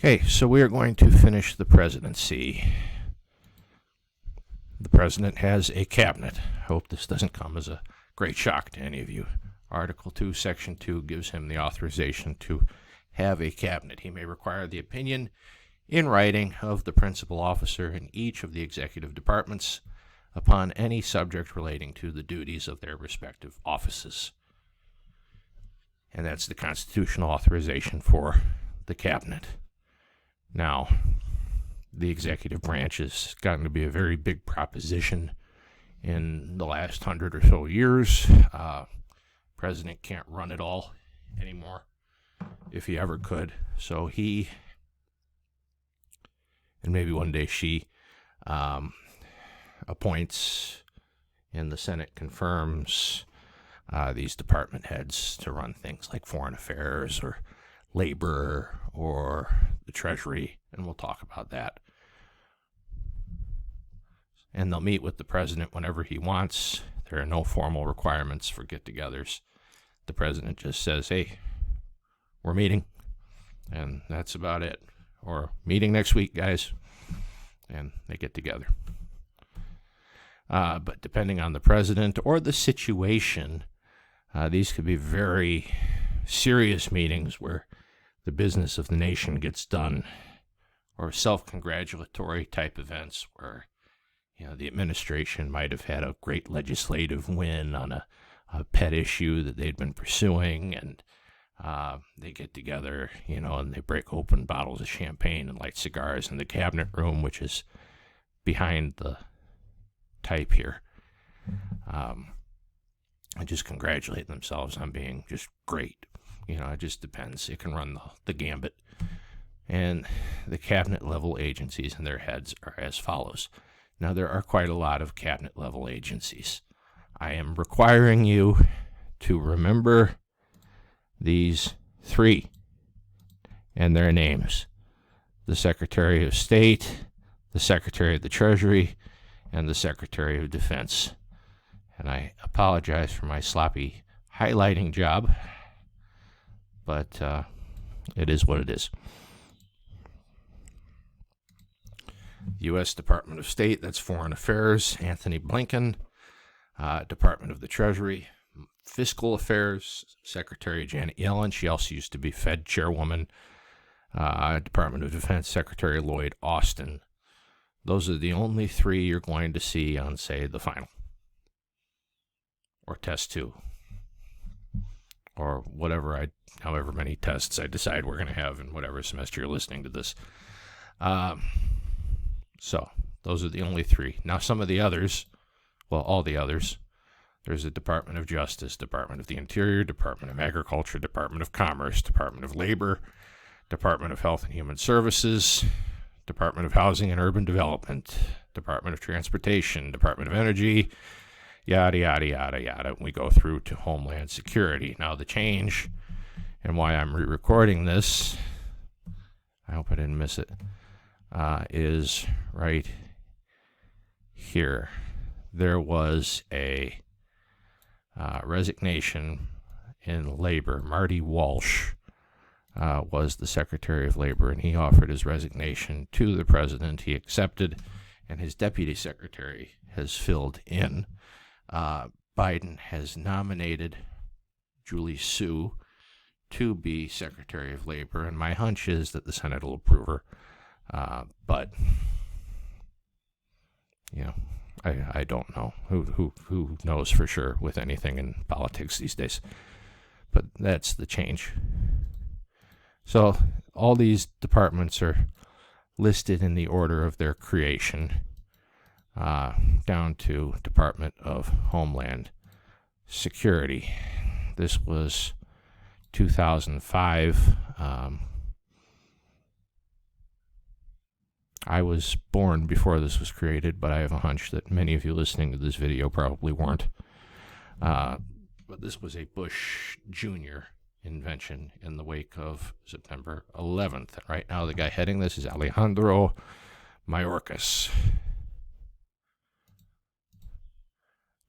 Okay, so we are going to finish the presidency. The president has a cabinet. I hope this doesn't come as a great shock to any of you. Article 2, Section 2 gives him the authorization to have a cabinet. He may require the opinion in writing of the principal officer in each of the executive departments upon any subject relating to the duties of their respective offices. And that's the constitutional authorization for the cabinet. Now, the executive branch has gotten to be a very big proposition in the last 100 or so years. President can't run it all anymore, if he ever could. So he, and maybe one day she, appoints and the Senate confirms these department heads to run things like foreign affairs or labor or the Treasury, and we'll talk about that. And they'll meet with the president whenever he wants. There are no formal requirements for get-togethers. The president just says, hey, we're meeting, and that's about it. Or meeting next week, guys, and they get together. But depending on the president or the situation, these could be very serious meetings where the business of the nation gets done, or self-congratulatory type events where, the administration might have had a great legislative win on a pet issue that they'd been pursuing, and they get together, and they break open bottles of champagne and light cigars in the cabinet room, which is behind the type here, and just congratulate themselves on being just great. It just depends. It can run the gambit. And the cabinet-level agencies and their heads are as follows. Now, there are quite a lot of cabinet-level agencies. I am requiring you to remember these three and their names: the Secretary of State, the Secretary of the Treasury, and the Secretary of Defense. And I apologize for my sloppy highlighting job, but it is what it is. U.S. Department of State, that's Foreign Affairs, Anthony Blinken. Department of the Treasury, Fiscal Affairs, Secretary Janet Yellen. She also used to be Fed chairwoman. Department of Defense, Secretary Lloyd Austin. Those are the only three you're going to see on, say, the final, or test 2, or however many tests I decide we're going to have in whatever semester you're listening to this. So those are the only three. Now, some of the others, all the others, there's the Department of Justice, Department of the Interior, Department of Agriculture, Department of Commerce, Department of Labor, Department of Health and Human Services, Department of Housing and Urban Development, Department of Transportation, Department of Energy, yada, yada, yada, yada. We go through to Homeland Security. Now, the change, and why I'm re-recording this, I hope I didn't miss it, is right here. There was a resignation in labor. Marty Walsh was the Secretary of Labor, and he offered his resignation to the president. He accepted, and his deputy secretary has filled in. Biden has nominated Julie Su to be Secretary of Labor, and my hunch is that the Senate will approve her. But I don't know. Who knows for sure with anything in politics these days? But that's the change. So all these departments are listed in the order of their creation, down to Department of Homeland Security. This was 2005. I was born before this was created, but I have a hunch that many of you listening to this video probably weren't. But this was a Bush Jr. invention in the wake of September 11th. And right now, the guy heading this is Alejandro Mayorkas.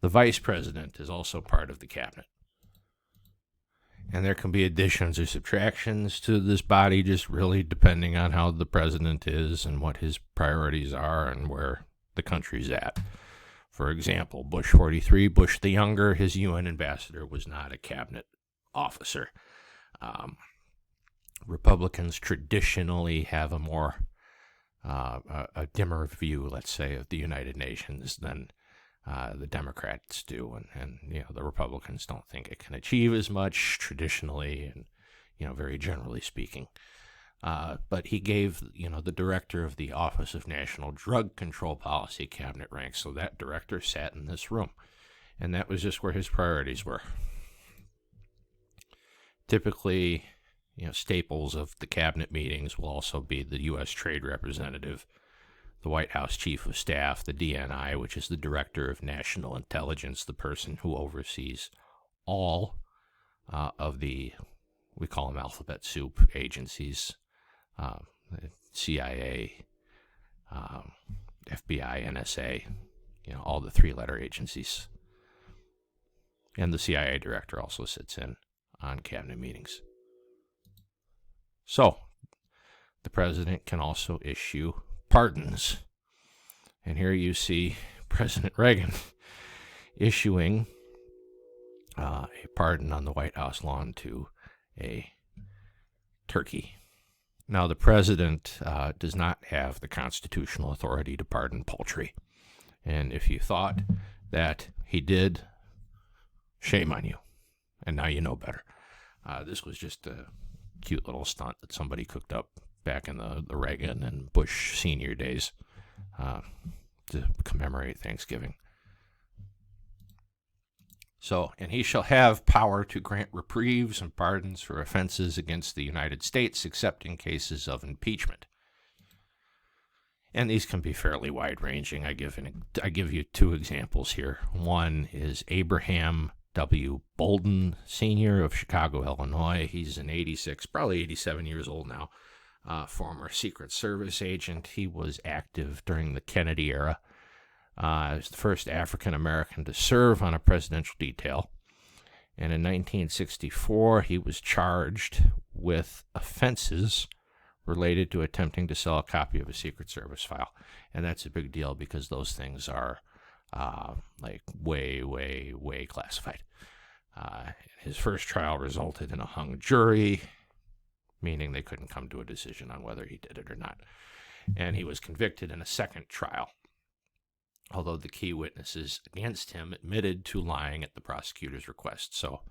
The vice president is also part of the cabinet. And there can be additions or subtractions to this body, just really depending on how the president is and what his priorities are and where the country's at. For example, Bush 43, Bush the Younger, his UN ambassador was not a cabinet officer. Republicans traditionally have a more a dimmer view, let's say, of the United Nations than the Democrats do, and the Republicans don't think it can achieve as much traditionally, and very generally speaking. But he gave the director of the Office of National Drug Control Policy cabinet rank, so that director sat in this room, and that was just where his priorities were. Typically, staples of the cabinet meetings will also be the U.S. Trade Representative, the White House Chief of Staff, the DNI, which is the Director of National Intelligence, the person who oversees all of the, we call them alphabet soup agencies, CIA, FBI, NSA, all the three-letter agencies. And the CIA director also sits in on cabinet meetings. So, the president can also issue pardons. And here you see President Reagan issuing a pardon on the White House lawn to a turkey. Now, the president does not have the constitutional authority to pardon poultry. And if you thought that he did, shame on you. And now you know better. This was just a cute little stunt that somebody cooked up back in the Reagan and Bush senior days to commemorate Thanksgiving. So, and he shall have power to grant reprieves and pardons for offenses against the United States, except in cases of impeachment. And these can be fairly wide-ranging. I give you two examples here. One is Abraham W. Bolden, Sr. of Chicago, Illinois. He's an 86, probably 87 years old now, former Secret Service agent. He was active during the Kennedy era. He was the first African-American to serve on a presidential detail. And in 1964, he was charged with offenses related to attempting to sell a copy of a Secret Service file. And that's a big deal because those things are way classified. His first trial resulted in a hung jury, meaning they couldn't come to a decision on whether he did it or not. And he was convicted in a second trial, although the key witnesses against him admitted to lying at the prosecutor's request. So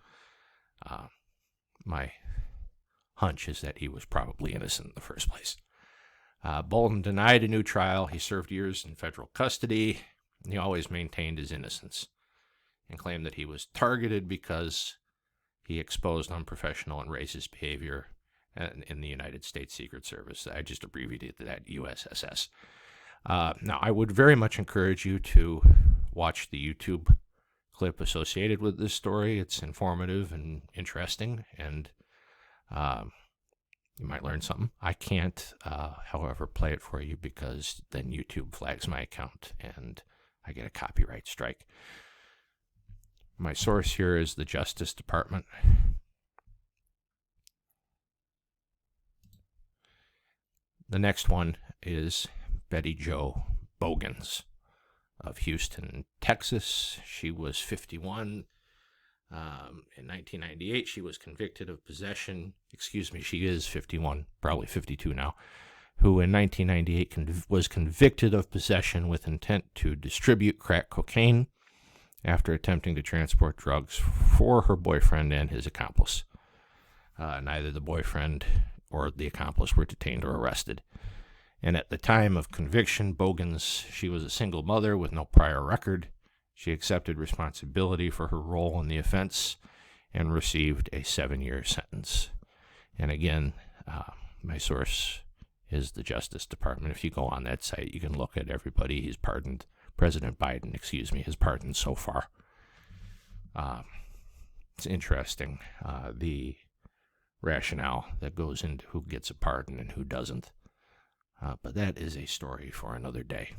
my hunch is that he was probably innocent in the first place. Bolden denied a new trial. He served years in federal custody. He always maintained his innocence and claimed that he was targeted because he exposed unprofessional and racist behavior in the United States Secret Service. I just abbreviated that USSS. Now, I would very much encourage you to watch the YouTube clip associated with this story. It's informative and interesting, and you might learn something. I can't, however, play it for you because then YouTube flags my account and I get a copyright strike. My source here is the Justice Department. The next one is Betty Jo Bogans of Houston, Texas. She was 51. In 1998, she was convicted of possession. She is 51, probably 52 now, who in 1998 was convicted of possession with intent to distribute crack cocaine after attempting to transport drugs for her boyfriend and his accomplice. Neither the boyfriend or the accomplice were detained or arrested. And at the time of conviction, Bogans, she was a single mother with no prior record. She accepted responsibility for her role in the offense and received a 7-year sentence. And again, my source is the Justice Department. If you go on that site, you can look at everybody he's pardoned. President Biden, has pardoned so far. It's interesting, the rationale that goes into who gets a pardon and who doesn't. But that is a story for another day.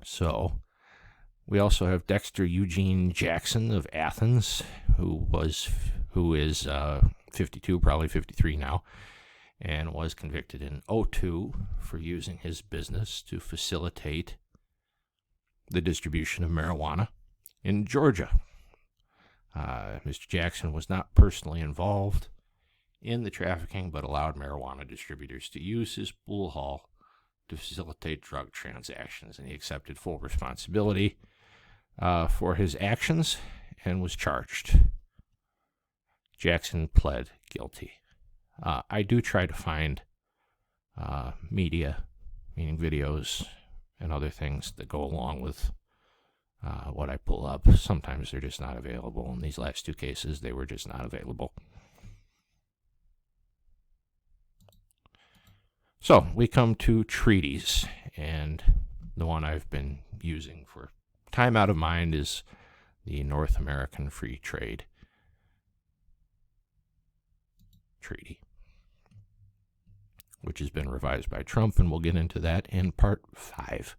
So, we also have Dexter Eugene Jackson of Athens, who was who is 52, probably 53 now, and was convicted in 2002 for using his business to facilitate the distribution of marijuana in Georgia. Mr. Jackson was not personally involved in the trafficking, but allowed marijuana distributors to use his pool hall to facilitate drug transactions, and he accepted full responsibility for his actions and was charged. Jackson pled guilty. I do try to find media, meaning videos and other things that go along with what I pull up. Sometimes they're just not available. In these last two cases, they were just not available. So we come to treaties, and the one I've been using for time out of mind is the North American Free Trade Treaty, which has been revised by Trump, and we'll get into that in part 5.